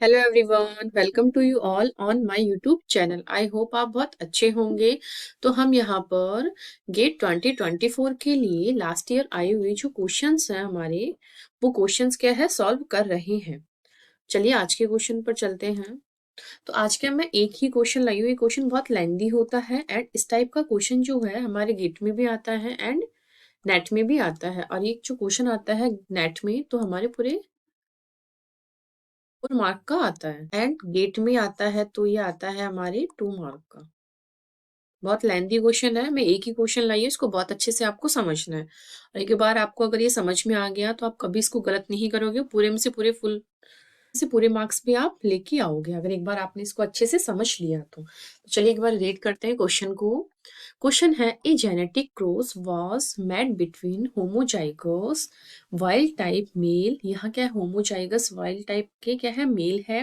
Hello everyone, welcome to you all on my YouTube channel. I hope आप बहुत अच्छे होंगे। तो हम यहाँ पर गेट 2024 के लिए लास्ट ईयर आए हुए जो क्वेश्चंस हैं हमारे, वो क्वेश्चंस क्या है सॉल्व कर रहे हैं। चलिए आज के क्वेश्चन पर चलते हैं। तो आज के मैं एक ही क्वेश्चन लाई हूँ। ये क्वेश्चन बहुत लेंदी होता है एंड इस टाइप का क्वेश्चन जो है हमारे गेट में भी आता है एंड नेट में भी आता है। और ये जो क्वेश्चन आता है नेट में तो हमारे पूरे 4 मार्क का आता है एंड गेट में आता है तो ये आता है हमारे 2 मार्क का। बहुत लेंथी क्वेश्चन है। मैं एक ही क्वेश्चन लाई है, इसको बहुत अच्छे से आपको समझना है। और एक बार आपको अगर ये समझ में आ गया तो आप कभी इसको गलत नहीं करोगे। पूरे में से पूरे मार्क्स भी आप लेके आओगे अगर एक बार आपने इसको अच्छे से समझ लिया तो। चलिए एक बार रीड करते हैं क्वेश्चन को। क्वेश्चन है, a genetic cross was made between homozygous wild type male. यहाँ क्या है, होमोजाइगस वाइल्ड टाइप के क्या है, मेल है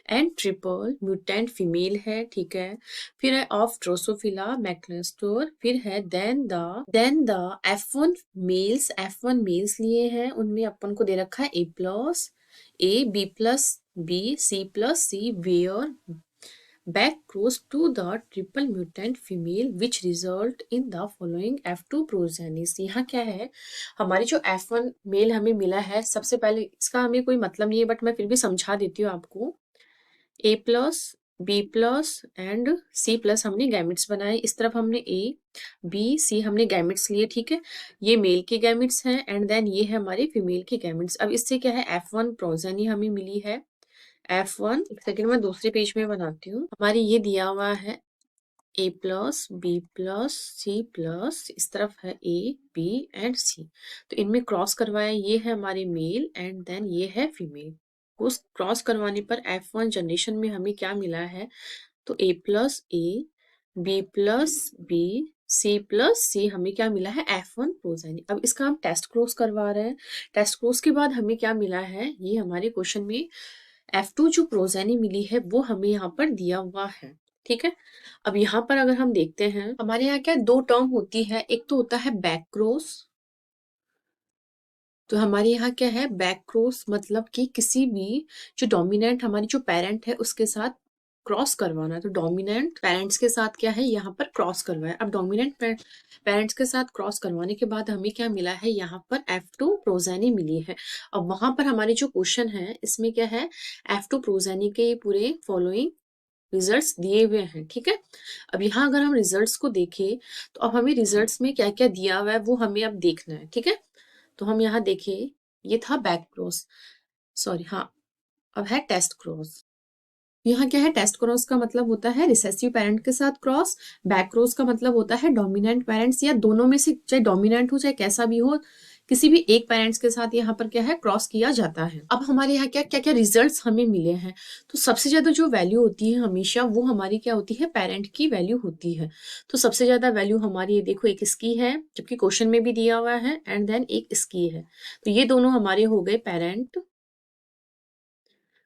एंड ट्रिपल म्यूटेंट फीमेल है। ठीक है, फिर है ऑफ ड्रोसोफिला मैक्लेस्टोर, फिर है देन द F1 मेल्स लिए हैं, उनमें अपन को दे रखा है A, B+B, C+C, where back cross to the triple mutant female which result in the following F2 progenies। यहाँ क्या है, हमारी जो F1 मेल हमें मिला है, सबसे पहले इसका हमें कोई मतलब नहीं है बट मैं फिर भी समझा देती हूँ आपको। A+B+ एंड C+ हमने गैमेट्स बनाए। इस तरफ हमने A, B, C हमने गैमेट्स लिए। ठीक है, ये मेल के गैमेट्स हैं एंड देन ये है हमारे फीमेल के गैमेट्स। अब इससे क्या है, F1 प्रोजेनी हमें मिली है। F1 एक सेकेंड में दूसरे पेज में बनाती हूँ। हमारी ये दिया हुआ है A+B+C+, इस तरफ है A, B एंड C। तो इनमें क्रॉस करवाया, ये है हमारे मेल एंड देन ये है फीमेल। उस क्रॉस करवाने पर F1 जनरेशन में हमें क्या मिला है, तो A+A, B+B, C+C हमें क्या मिला है, F1 प्रोजेनी। अब इसका हम टेस्ट क्रॉस करवा रहे हैं। टेस्ट क्रॉस के बाद हमें क्या मिला है, ये हमारे क्वेश्चन में F2 जो प्रोजेनी मिली है वो हमें यहाँ पर दिया हुआ है। ठीक है, अब यहाँ पर अगर हम देखते हैं, हमारे यहाँ क्या दो टर्म होती है, एक तो होता है बैक क्रॉस। तो हमारे यहाँ क्या है, बैक क्रॉस मतलब कि किसी भी जो डोमिनेंट हमारी जो पेरेंट है उसके साथ क्रॉस करवाना है। तो डोमिनेंट पेरेंट्स के साथ क्या है, यहाँ पर क्रॉस करवाया। अब डोमिनेंट पेरेंट्स के साथ क्रॉस करवाने के बाद हमें क्या मिला है, यहाँ पर F2 प्रोजेनी मिली है। अब वहां पर हमारे जो क्वेश्चन है इसमें क्या है, F2 प्रोजेनी के पूरे फॉलोइंग रिजल्ट्स दिए हुए हैं। ठीक है, अब यहाँ अगर हम रिजल्ट्स को देखें तो अब हमें रिजल्ट्स में क्या क्या दिया हुआ है वो हमें अब देखना है। ठीक है, तो हम यहाँ देखिए, ये था बैक क्रॉस, सॉरी हाँ, अब है टेस्ट क्रॉस। यहाँ क्या है, टेस्ट क्रॉस का मतलब होता है रिसेसिव पेरेंट के साथ क्रॉस। बैक क्रॉस का मतलब होता है डोमिनेंट पेरेंट्स या दोनों में से, चाहे डोमिनेंट हो चाहे कैसा भी हो, किसी भी एक पेरेंट्स के साथ यहाँ पर क्या है, क्रॉस किया जाता है। अब हमारे यहाँ क्या क्या क्या रिजल्ट्स हमें मिले हैं, तो सबसे ज्यादा जो वैल्यू होती है हमेशा वो हमारी क्या होती है, पेरेंट की वैल्यू होती है। तो सबसे ज्यादा वैल्यू हमारी ये देखो, एक इसकी है जबकि क्वेश्चन में भी दिया हुआ है एंड देन एक इसकी है। तो ये दोनों हमारे हो गए पेरेंट।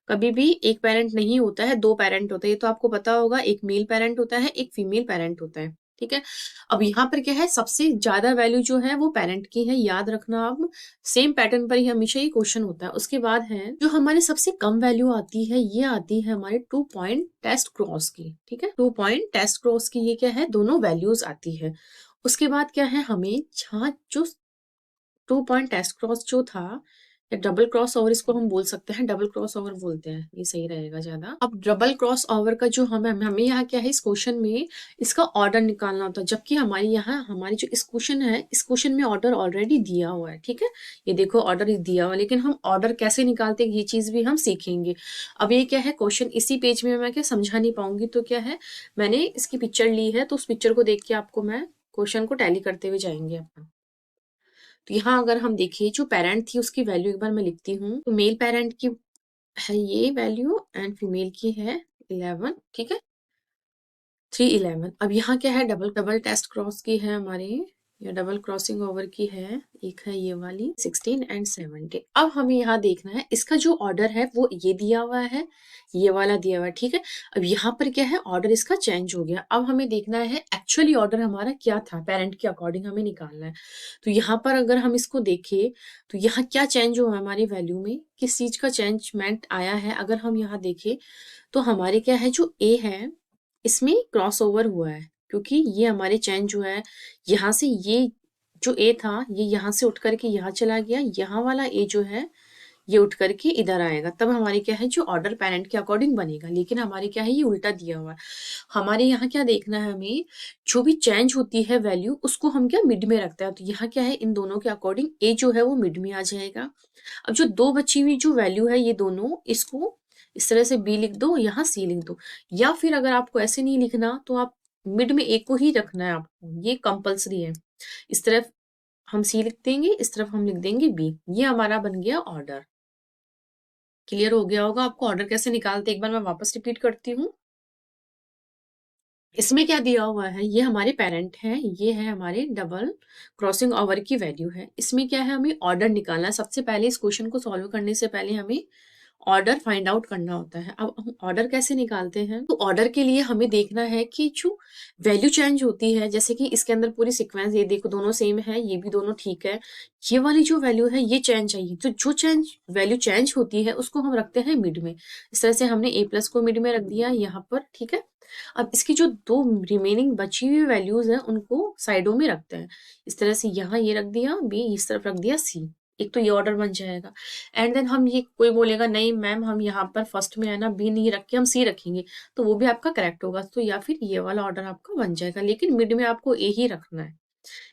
कभी भी एक पेरेंट नहीं होता है, दो पेरेंट होते हैं, ये तो आपको पता होगा। एक मेल पेरेंट होता है, एक फीमेल पेरेंट होता है। ठीक है, अब यहाँ पर क्या है, सबसे ज्यादा वैल्यू जो है वो पेरेंट की है, याद रखना। अब सेम पैटर्न पर ही हमेशा ये क्वेश्चन होता है। उसके बाद है जो हमारे सबसे कम वैल्यू आती है, ये आती है हमारे 2 पॉइंट टेस्ट क्रॉस की। ठीक है, 2 पॉइंट टेस्ट क्रॉस की ये क्या है, दोनों वैल्यूज आती है। उसके बाद क्या है, हमें जहाँ जो 2 पॉइंट टेस्ट क्रॉस जो था, या डबल क्रॉस ओवर इसको हम बोल सकते हैं, डबल क्रॉस ओवर बोलते हैं, ये सही रहेगा ज्यादा। अब डबल क्रॉस ओवर का जो हमें यहाँ क्या है, इस क्वेश्चन में इसका ऑर्डर निकालना होता है, जबकि हमारी यहाँ हमारी जो इस क्वेश्चन है, इस क्वेश्चन में ऑर्डर ऑलरेडी दिया हुआ है। ठीक है, ये देखो ऑर्डर दिया हुआ है, लेकिन हम ऑर्डर कैसे निकालते हैं ये चीज भी हम सीखेंगे। अब ये क्या है, क्वेश्चन इसी पेज में मैं क्या समझा नहीं पाऊंगी, तो क्या है, मैंने इसकी पिक्चर ली है, तो उस पिक्चर को देख के आपको मैं क्वेश्चन को टैली करते हुए जाएंगे अपना। तो यहाँ अगर हम देखिए, जो पेरेंट थी उसकी वैल्यू एक बार मैं लिखती हूँ। तो मेल पेरेंट की है ये वैल्यू एंड फीमेल की है 11। ठीक है, 3, 11। अब यहाँ क्या है, डबल डबल टेस्ट क्रॉस की है हमारे, या डबल क्रॉसिंग ओवर की है, एक है ये वाली 16 एंड 17। अब हमें यहाँ देखना है इसका जो ऑर्डर है वो ये दिया हुआ है, ये वाला दिया हुआ है, ठीक है। अब यहाँ पर क्या है, ऑर्डर इसका चेंज हो गया। अब हमें देखना है एक्चुअली ऑर्डर हमारा क्या था, पेरेंट के अकॉर्डिंग हमें निकालना है। तो यहाँ पर अगर हम इसको देखें तो यहाँ क्या चेंज हुआ हमारी वैल्यू में, किस चीज का चेंजमेंट आया है, अगर हम यहाँ देखें तो हमारे क्या है, जो ए है इसमें क्रॉस ओवर हुआ है, क्योंकि ये हमारे चेंज हुआ है। यहाँ से ये जो ए था ये यहाँ से उठ करके यहाँ चला गया, यहाँ वाला ए जो है ये उठ करके इधर आएगा, तब हमारे क्या है, जो ऑर्डर पेरेंट के अकॉर्डिंग बनेगा। लेकिन हमारे क्या है, ये उल्टा दिया हुआ है। हमारे यहाँ क्या देखना है, हमें जो भी चेंज होती है वैल्यू उसको हम क्या मिड में रखते हैं। तो यहाँ क्या है, इन दोनों के अकॉर्डिंग ए जो है वो मिड में आ जाएगा। अब जो दो बची हुई जो वैल्यू है, ये दोनों, इसको इस तरह से बी लिख दो, यहाँ सी लिख दो। या फिर अगर आपको ऐसे नहीं लिखना तो आप मिड में ए को ही रखना है आपको, ये कंपलसरी है। इस तरफ हम सी लिख देंगे, इस तरफ हम लिख देंगे बी। ये हमारा बन गया ऑर्डर। क्लियर हो गया होगा आपको ऑर्डर कैसे निकालते, एक बार मैं वापस रिपीट करती हूँ। इसमें क्या दिया हुआ है, ये हमारे पेरेंट है, ये है हमारे डबल क्रॉसिंग ओवर की वैल्यू है। इसमें क्या है, हमें ऑर्डर निकालना है। सबसे पहले इस क्वेश्चन को सॉल्व करने से पहले हमें ऑर्डर फाइंड आउट करना होता है। अब हम ऑर्डर कैसे निकालते हैं, तो ऑर्डर के लिए हमें देखना है कि जो वैल्यू चेंज होती है, जैसे कि इसके अंदर पूरी सीक्वेंस, ये देखो दोनों सेम है, ये भी दोनों ठीक है, ये वाली जो वैल्यू है ये चेंज आई है। तो जो चेंज वैल्यू चेंज होती है उसको हम रखते हैं मिड में। इस तरह से हमने ए प्लस को मिड में रख दिया यहाँ पर, ठीक है। अब इसकी जो दो रिमेनिंग बची हुई वैल्यूज हैं उनको साइडों में रखते हैं। इस तरह से यहाँ ये रख दिया बी, इस तरफ रख दिया सी। एक तो ये ऑर्डर बन जाएगा। एंड देन हम ये, कोई बोलेगा नहीं मैम हम यहाँ पर फर्स्ट में है ना बी नहीं रख के हम सी रखेंगे, तो वो भी आपका करेक्ट होगा। तो या फिर ये वाला ऑर्डर आपका बन जाएगा, लेकिन मिड में आपको ए ही रखना है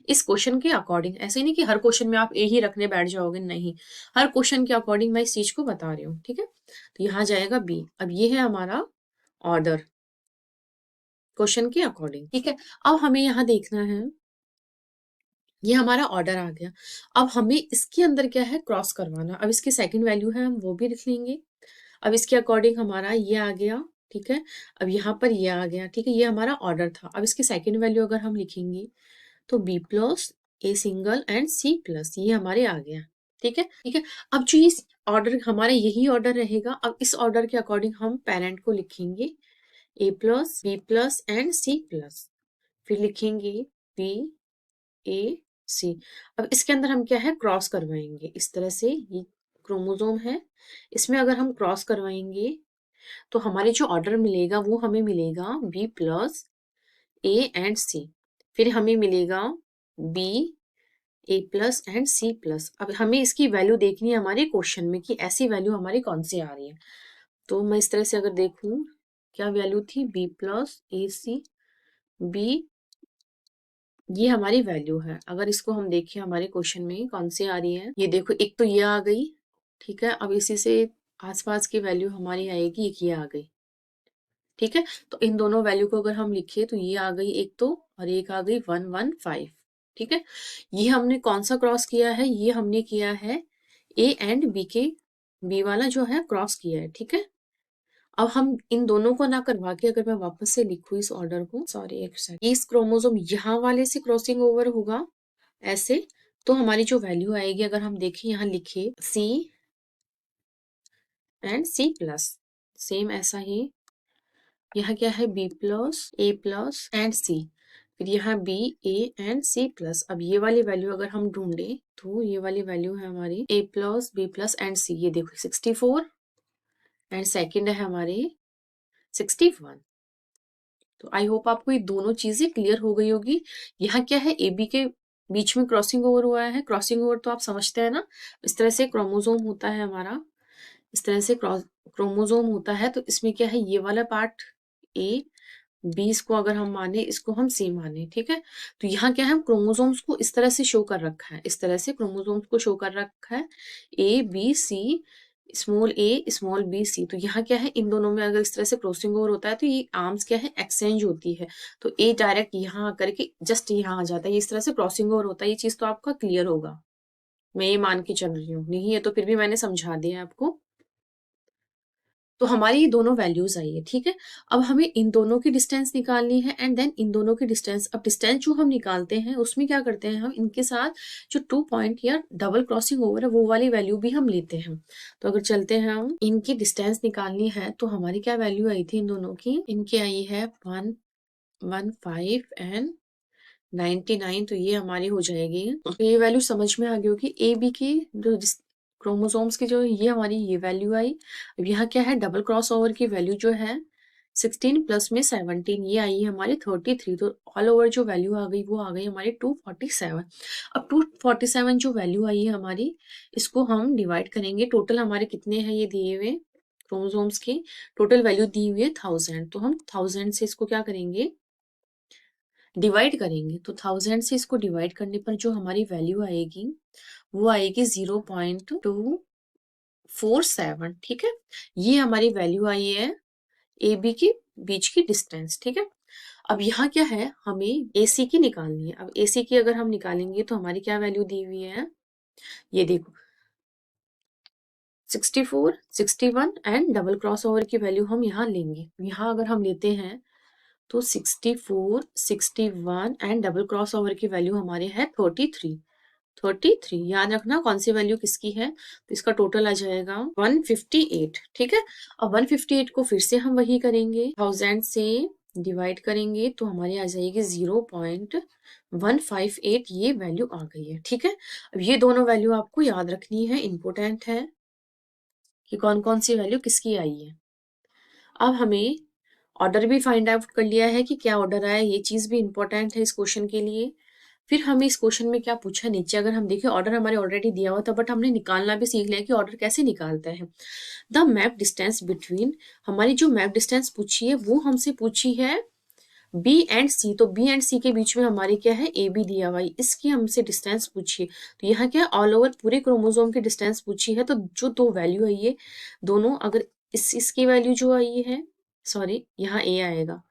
इस क्वेश्चन के अकॉर्डिंग। ऐसे ही नहीं कि हर क्वेश्चन में आप ए ही रखने बैठ जाओगे, नहीं, हर क्वेश्चन के अकॉर्डिंग मैं इस चीज को बता रही हूँ, ठीक है। तो यहाँ जाएगा बी। अब ये है हमारा ऑर्डर क्वेश्चन के अकॉर्डिंग, ठीक है। अब हमें यहाँ देखना है, ये हमारा ऑर्डर आ गया। अब हमें इसके अंदर क्या है, क्रॉस करवाना। अब इसकी सेकंड वैल्यू है, हम वो भी लिख लेंगे। अब इसके अकॉर्डिंग हमारा ये आ गया, ठीक है। अब यहाँ पर ये आ गया, ठीक है, ये हमारा ऑर्डर था। अब इसकी सेकंड वैल्यू अगर हम लिखेंगे तो B plus A single and C plus, ये हमारे आ गया, ठीक है, ठीक है। अब जो इस ऑर्डर हमारा यही ऑर्डर रहेगा। अब इस ऑर्डर के अकॉर्डिंग हम पेरेंट को लिखेंगे A plus B plus and C plus, फिर लिखेंगे बी ए सी। अब इसके अंदर हम क्या है, क्रॉस करवाएंगे। इस तरह से ये क्रोमोसोम है, इसमें अगर हम क्रॉस करवाएंगे तो हमारे जो ऑर्डर मिलेगा वो हमें मिलेगा B plus A and C, फिर हमें मिलेगा B A plus and C plus. अब हमें इसकी वैल्यू देखनी है हमारे क्वेश्चन में कि ऐसी वैल्यू हमारी कौन सी आ रही है। तो मैं इस तरह से अगर देखूं, क्या वैल्यू थी, बी प्लस ए सी बी, ये हमारी वैल्यू है। अगर इसको हम देखें हमारे क्वेश्चन में कौन सी आ रही है, ये देखो एक तो ये आ गई, ठीक है। अब इसी से आसपास की वैल्यू हमारी आएगी, एक ये आ गई, ठीक है। तो इन दोनों वैल्यू को अगर हम लिखे तो ये आ गई एक तो, और एक आ गई 115, ठीक है। ये हमने कौन सा क्रॉस किया है, ये हमने किया है ए एंड बी के, बी वाला जो है क्रॉस किया है, ठीक है। अब हम इन दोनों को ना करवा के अगर मैं वापस से लिखूं इस ऑर्डर को, सॉरी एक सेकंड, इस क्रोमोसोम यहाँ वाले से क्रॉसिंग ओवर होगा ऐसे, तो हमारी जो वैल्यू आएगी, अगर हम देखें यहाँ लिखे C and C plus, same ऐसा ही यहाँ क्या है, B plus A plus and C, फिर यहाँ B A and C plus. अब ये वाली वैल्यू अगर हम ढूंढे तो ये वाली वैल्यू है हमारी ए प्लस बी प्लस एंड सी, ये देखो 64 एंड सेकेंड है हमारे 61। तो आई होप आपको ये दोनों चीजें क्लियर हो गई होगी। यहाँ क्या है, ए बी के बीच में क्रॉसिंग ओवर हुआ है। क्रॉसिंग ओवर तो आप समझते हैं ना, इस तरह से क्रोमोसोम होता है हमारा, इस तरह से क्रोमोसोम होता है। तो इसमें क्या है, ये वाला पार्ट ए, बी इसको अगर हम माने, इसको हम सी माने, ठीक है। तो यहाँ क्या है, हम क्रोमोसोम्स को इस तरह से शो कर रखा है, इस तरह से क्रोमोसोम्स को शो कर रखा है, A B C, small A small B C. तो यहाँ क्या है, इन दोनों में अगर इस तरह से क्रॉसिंग ओवर होता है तो ये आर्म्स क्या है, एक्सचेंज होती है। तो ए डायरेक्ट यहाँ आकर के जस्ट यहाँ आ जाता है, ये इस तरह से क्रॉसिंग ओवर होता है। ये चीज तो आपका क्लियर होगा, मैं ये मान के चल रही हूँ, नहीं है तो फिर भी मैंने समझा दिया आपको। तो हमारी ये दोनों वैल्यूज आई है, ठीक है। अब हमें इन दोनों की डिस्टेंस निकालनी है एंड देन इन दोनों की डिस्टेंस। अब डिस्टेंस जो हम निकालते हैं उसमें क्या करते हैं, हम इनके साथ जो 2 पॉइंट या डबल क्रॉसिंग ओवर है वो वाली वैल्यू भी हम लेते हैं। तो अगर चलते हैं हम इनकी डिस्टेंस निकालनी है तो हमारी क्या वैल्यू आई थी इन दोनों की, इनकी आई है 115 एंड 99। तो ये हमारी हो जाएगी, तो ये वैल्यू समझ में आ गई होगी। ए बी की जो क्रोमोसोम्स की जो ये हमारी ये वैल्यू आई। अब यहाँ क्या है, डबल क्रॉस ओवर की वैल्यू जो है 16 प्लस में 17, ये आई है हमारी 33। तो ऑल ओवर जो वैल्यू आ गई वो आ गई हमारी 247। अब 247 जो वैल्यू आई है हमारी, इसको हम डिवाइड करेंगे। टोटल हमारे कितने हैं ये दिए हुए क्रोमोसोम्स की, टोटल वैल्यू दी हुई है 1000। तो हम 1000 से इसको क्या करेंगे, डिवाइड करेंगे। तो 1000 से इसको डिवाइड करने पर जो हमारी वैल्यू आएगी वो आएगी 0.247, ठीक है। ये हमारी वैल्यू आई है ए बी के बीच की डिस्टेंस, ठीक है। अब यहाँ क्या है, हमें ए सी की निकालनी है। अब ए सी की अगर हम निकालेंगे तो हमारी क्या वैल्यू दी हुई है, ये देखो 64, 61 एंड डबल क्रॉस ओवर की वैल्यू हम यहाँ लेंगे। यहाँ अगर हम लेते हैं तो 64, 61 एंड डबल क्रॉस ओवर की वैल्यू हमारे है 33। 33 याद रखना कौन सी वैल्यू किसकी है, तो इसका टोटल आ जाएगा 158, ठीक है। अब 158 को फिर से हम वही करेंगे, 1000 से डिवाइड करेंगे तो हमारी आ जाएगी 0.158, ये वैल्यू आ गई है, ठीक है। अब ये दोनों वैल्यू आपको याद रखनी है, इंपॉर्टेंट है कि कौन कौन सी वैल्यू किसकी आई है। अब हमें ऑर्डर भी फाइंड आउट कर लिया है कि क्या ऑर्डर आया, ये चीज भी इंपॉर्टेंट है इस क्वेश्चन के लिए। फिर हमें इस क्वेश्चन में क्या पूछा, नीचे अगर हम देखें ऑर्डर हमारे ऑलरेडी दिया हुआ था, बट हमने निकालना भी सीख लिया कि ऑर्डर कैसे निकालते हैं। द मैप डिस्टेंस बिटवीन, हमारी जो मैप डिस्टेंस पूछी है वो हमसे पूछी है बी एंड सी। तो बी एंड सी के बीच में हमारी क्या है, ए बी दिया हुआ है, इसकी हमसे डिस्टेंस पूछी है। तो यहाँ क्या ऑल ओवर पूरे क्रोमोसोम की डिस्टेंस पूछी है। तो जो दो वैल्यू आई है दोनों, अगर इसकी वैल्यू जो आई है, सॉरी यहाँ ए आएगा,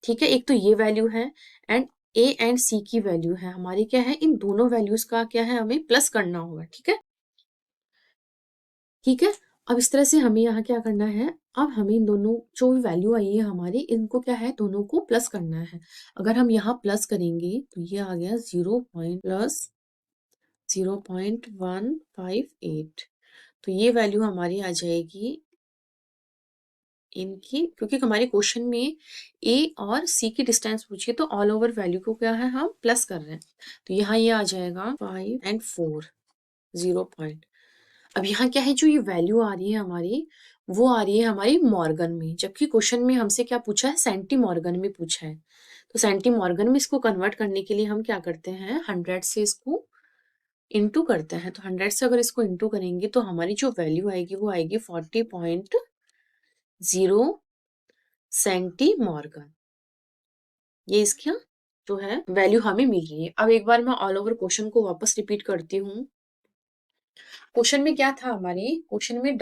ठीक है। एक तो ये वैल्यू है एंड ए एंड सी की वैल्यू है हमारी, क्या है इन दोनों वैल्यूज का क्या है हमें प्लस करना होगा, ठीक है। ठीक है, अब इस तरह से हमें यहाँ क्या करना है, अब हमें इन दोनों जो भी वैल्यू आई है हमारी, इनको क्या है दोनों को प्लस करना है। अगर हम यहाँ प्लस करेंगे तो ये आ गया 0.158। तो ये वैल्यू हमारी आ जाएगी इनकी, क्योंकि हमारे क्वेश्चन में ए और सी की डिस्टेंस पूछी है तो ऑल ओवर वैल्यू को क्या है हम प्लस कर रहे हैं। तो यहाँ ये आ जाएगा 5 एंड 4, 0 पॉइंट। अब यहाँ क्या है, जो ये वैल्यू आ रही है हमारी, वो आ रही है हमारी मॉर्गन में, जबकि क्वेश्चन में हमसे क्या पूछा है, सेंटी मॉर्गन में पूछा है। तो सेंटी मॉर्गन में इसको कन्वर्ट करने के लिए हम क्या करते हैं, 100 से इसको इंटू करते हैं। तो 100 से अगर इसको इंटू करेंगे तो हमारी जो वैल्यू आएगी वो आएगी 40.0 सेंटी मॉर्गन। ये इसका जो है वैल्यू हमें मिल रही है। अब एक बार मैं ऑल ओवर क्वेश्चन को वापस रिपीट करती हूँ। क्वेश्चन में क्या था हमारे, क्वेश्चन में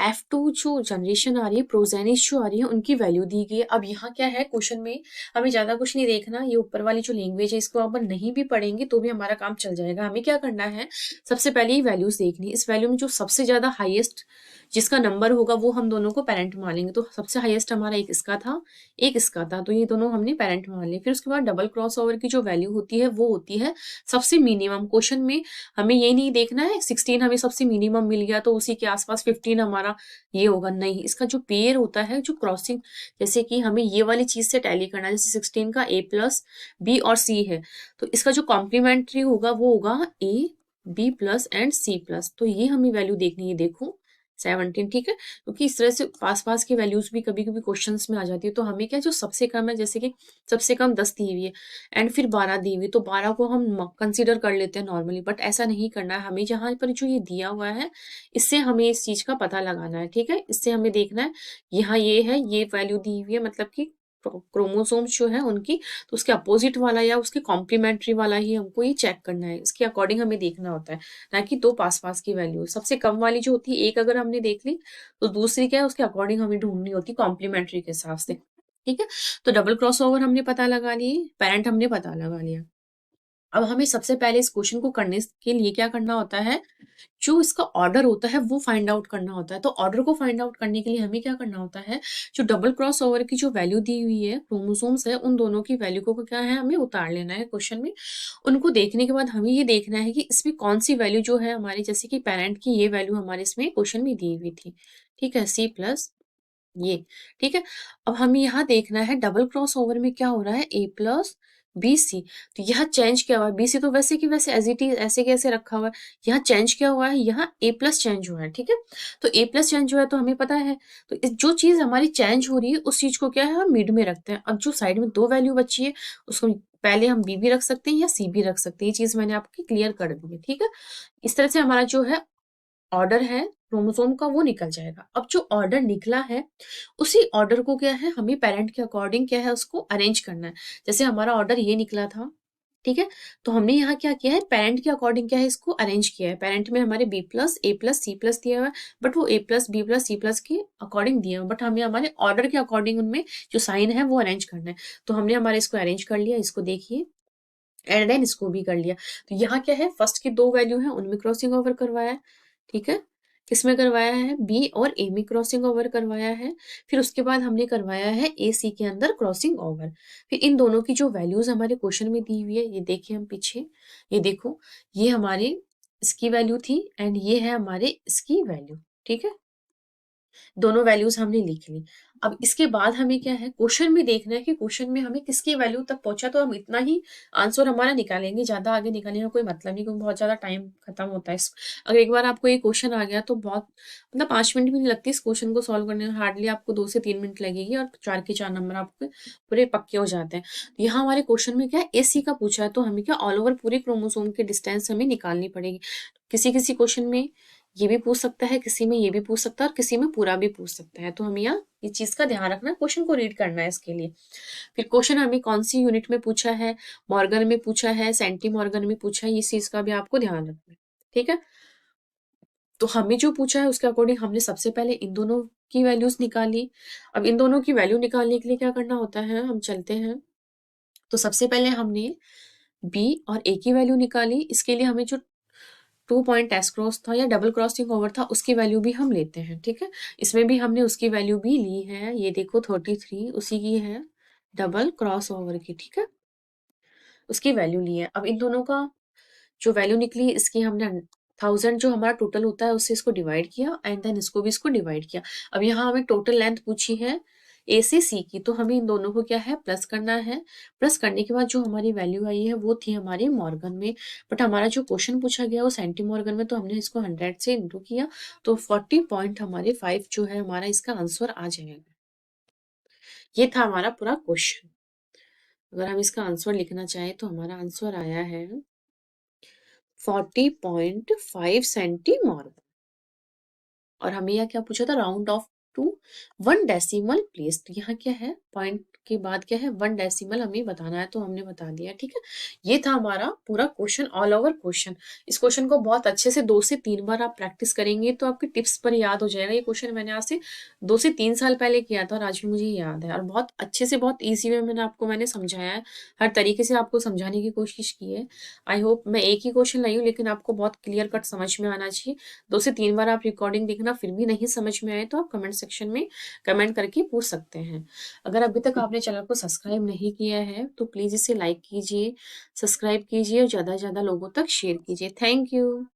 F2 जो जनरेशन आ रही है, प्रोजेनिस जो आ रही है, उनकी वैल्यू दी गई है। अब यहाँ क्या है, क्वेश्चन में हमें ज्यादा कुछ नहीं देखना, ये ऊपर वाली जो लैंग्वेज है इसको अपन नहीं भी पढ़ेंगे तो भी हमारा काम चल जाएगा। हमें क्या करना है, सबसे पहले ही वैल्यूज देखनी। इस वैल्यू में जो सबसे ज्यादा हाईएस्ट जिसका नंबर होगा वो हम दोनों को पेरेंट मान लेंगे। तो सबसे हाईएस्ट हमारा एक इसका था, एक इसका था, तो ये दोनों हमने पेरेंट मान लिए। फिर उसके बाद डबल क्रॉस ओवर की जो वैल्यू होती है वो होती है सबसे मिनिमम। क्वेश्चन में हमें ये नहीं देखना है 16 हमें सबसे मिनिमम मिल गया तो उसी के आसपास 15 हमारा ये होगा, नहीं। इसका जो पेयर होता है, जो क्रॉसिंग, जैसे कि हमें ये वाली चीज से टैली करना है, जैसे 16 का ए प्लस बी और सी है, तो इसका जो कॉम्प्लीमेंट्री होगा वो होगा A B plus and C plus. तो ये हमें वैल्यू देखनी है, देखो 17, ठीक है। क्योंकि इस तरह से पास पास की वैल्यूज भी कभी कभी क्वेश्चंस में आ जाती है। तो हमें क्या, जो सबसे कम है, जैसे कि सबसे कम 10 दी हुई है एंड फिर 12 दी हुई, तो 12 को हम कंसीडर कर लेते हैं नॉर्मली, बट ऐसा नहीं करना है हमें। जहां पर जो ये दिया हुआ है इससे हमें इस चीज का पता लगाना है, ठीक है। इससे हमें देखना है यहाँ ये है, ये वैल्यू दी हुई है, मतलब कि क्रोमोसोम्स जो है उनकी, तो उसके अपोजिट वाला या उसके कॉम्प्लीमेंट्री वाला ही हमको ये चेक करना है, इसके अकॉर्डिंग हमें देखना होता है, ना कि दो पास पास की वैल्यू। सबसे कम वाली जो होती है एक अगर हमने देख ली तो दूसरी क्या है उसके अकॉर्डिंग हमें ढूंढनी होती है कॉम्प्लीमेंट्री के हिसाब से, ठीक है। तो डबल क्रॉस ओवर हमने पता लगा लिए, पेरेंट हमने पता लगा लिया। अब हमें सबसे पहले इस क्वेश्चन को करने के लिए क्या करना होता है, जो इसका ऑर्डर होता है वो फाइंड आउट करना होता है। तो ऑर्डर को फाइंड आउट करने के लिए हमें क्या करना होता है, जो डबल क्रॉस ओवर की जो वैल्यू दी हुई है क्रोमोसोम्स है, उन दोनों की वैल्यू को क्या है, हमें उतार लेना है क्वेश्चन में। उनको देखने के बाद हमें ये देखना है कि इसमें कौन सी वैल्यू जो है हमारी, जैसे कि पेरेंट की ये वैल्यू हमारे इसमें क्वेश्चन में दी हुई थी, ठीक है, C प्लस ये, ठीक है। अब हमें यहाँ देखना है डबल क्रॉस ओवर में क्या हो रहा है, A प्लस बी सी। तो यहाँ चेंज क्या हुआ है, बी सी तो वैसे की वैसे एज इट इज ऐसे कैसे रखा हुआ है, यहाँ चेंज क्या हुआ है, यहाँ A प्लस चेंज हुआ है, ठीक है। तो A प्लस चेंज हुआ है तो हमें पता है, तो जो चीज हमारी चेंज हो रही है उस चीज को क्या है, हम मिड में रखते हैं। अब जो साइड में दो वैल्यू बची है उसको पहले हम बी भी रख सकते हैं या सी भी रख सकते हैं, ये चीज मैंने आपकी क्लियर कर दी है, ठीक है। इस तरह से हमारा जो है ऑर्डर है क्रोमोसोम का वो निकल जाएगा। अब जो ऑर्डर निकला है उसी ऑर्डर को क्या है, हमें पेरेंट के अकॉर्डिंग क्या है उसको अरेंज करना है। जैसे हमारा ऑर्डर ये निकला था, ठीक है, तो हमने यहाँ क्या किया है, पेरेंट के अकॉर्डिंग क्या है इसको अरेंज किया है। पेरेंट में हमारे B plus A plus C plus दिया हुआ है, बट वो A plus B plus C plus के अकॉर्डिंग दिया हुआ है, बट हमें हमारे ऑर्डर के अकॉर्डिंग उनमें जो साइन है वो अरेंज करना है। तो हमने हमारे इसको अरेंज कर लिया, इसको देखिए, एंड देन इसको भी कर लिया। तो यहाँ क्या है, फर्स्ट की दो वैल्यू है उनमें क्रॉसिंग ओवर करवाया है, ठीक है। किसमें करवाया है, बी और ए में क्रॉसिंग ओवर करवाया है। फिर उसके बाद हमने करवाया है ए सी के अंदर क्रॉसिंग ओवर। फिर इन दोनों की जो वैल्यूज हमारे क्वेश्चन में दी हुई है, ये देखिए हम पीछे, ये देखो, ये हमारे इसकी वैल्यू थी एंड ये है हमारे इसकी वैल्यू, ठीक है। दोनों वैल्यूज हमने लिख ली। अब इसके बाद हमें क्या है, क्वेश्चन में देखना है कि क्वेश्चन में हमें किसकी वैल्यू तक पहुंचा, तो हम इतना ही आंसर हमारा निकालेंगे, ज्यादा आगे निकालने का कोई मतलब नहीं, क्योंकि बहुत ज्यादा टाइम खत्म होता है। अगर एक बार आपको ये क्वेश्चन आ गया तो बहुत, मतलब 5 मिनट भी नहीं लगती इस क्वेश्चन को सॉल्व करने में, हार्डली आपको 2 से 3 मिनट लगेगी और 4 के 4 नंबर आपके पूरे पक्के हो जाते हैं। तो यहाँ हमारे क्वेश्चन में क्या है, AC का पूछा है, तो हमें क्या ऑल ओवर पूरे क्रोमोसोम के डिस्टेंस हमें निकालनी पड़ेगी। किसी किसी क्वेश्चन में ये भी पूछ सकता है, किसी में ये भी पूछ सकता है और किसी में पूरा भी पूछ सकता है। तो हमें यहाँ इस चीज का ध्यान रखना है, क्वेश्चन को रीड करना है इसके लिए। फिर क्वेश्चन हमें कौन सी यूनिट में पूछा है, मॉर्गन में पूछा है, सेंटी मॉर्गन में पूछा है, इस चीज का भी आपको ध्यान रखना है, ठीक है। तो हमें जो पूछा है उसके अकॉर्डिंग हमने सबसे पहले इन दोनों की वैल्यूज निकाली। अब इन दोनों की वैल्यू निकालने के लिए क्या करना होता है, हम चलते हैं। तो सबसे पहले हमने बी और ए की वैल्यू निकाली। इसके लिए हमें जो 2 पॉइंट एस क्रॉस था या डबल क्रॉसिंग ओवर था उसकी वैल्यू भी हम लेते हैं, ठीक है। इसमें भी हमने उसकी वैल्यू भी ली है, ये देखो 33 उसी की है, डबल क्रॉस ओवर की, ठीक है, उसकी वैल्यू ली है। अब इन दोनों का जो वैल्यू निकली इसकी हमने 1000 जो हमारा टोटल होता है उससे इसको डिवाइड किया एंड देन इसको भी इसको डिवाइड किया। अब यहाँ हमें टोटल लेंथ पूछी है ए से सी की, तो हमें इन दोनों को क्या है, प्लस करना है। प्लस करने के बाद जो हमारी वैल्यू आई है वो थी हमारी मॉर्गन में, बट हमारा जो क्वेश्चन पूछा गया वो सेंटी मॉर्गन में, तो हमने इसको 100 से इंटू किया, तो 40 पॉइंट हमारे 5 जो है हमारा इसका आंसर आ जाएगा। ये था हमारा पूरा क्वेश्चन। अगर हम इसका आंसर लिखना चाहें तो हमारा आंसर आया है 40.5 सेंटीमॉर्गन। और हमें यहाँ क्या पूछा था, round off to 1 decimal place. तो यहाँ क्या है, पॉइंट के बाद क्या है 1 डेसिमल हमें बताना है, तो हमने बता दिया, ठीक है। ये था हमारा पूरा क्वेश्चन, ऑल ओवर क्वेश्चन। इस क्वेश्चन को बहुत अच्छे से 2 से 3 बार आप प्रैक्टिस करेंगे तो आपके टिप्स पर याद हो जाएगा। ये क्वेश्चन मैंने आज से 2 से 3 साल पहले किया था और आज भी मुझे याद है, और बहुत अच्छे से बहुत ईजी वे में मैंने समझाया है, हर तरीके से आपको समझाने की कोशिश की है। आई होप, मैं एक ही क्वेश्चन लाई हूँ लेकिन आपको बहुत क्लियर कट समझ में आना चाहिए। 2 से 3 बार आप रिकॉर्डिंग देखना, फिर भी नहीं समझ में आए तो आप कमेंट सेक्शन में कमेंट करके पूछ सकते हैं। अगर अभी तक आपने चैनल को सब्सक्राइब नहीं किया है तो प्लीज इसे लाइक कीजिए, सब्सक्राइब कीजिए और ज्यादा से ज्यादा लोगों तक शेयर कीजिए। Thank you.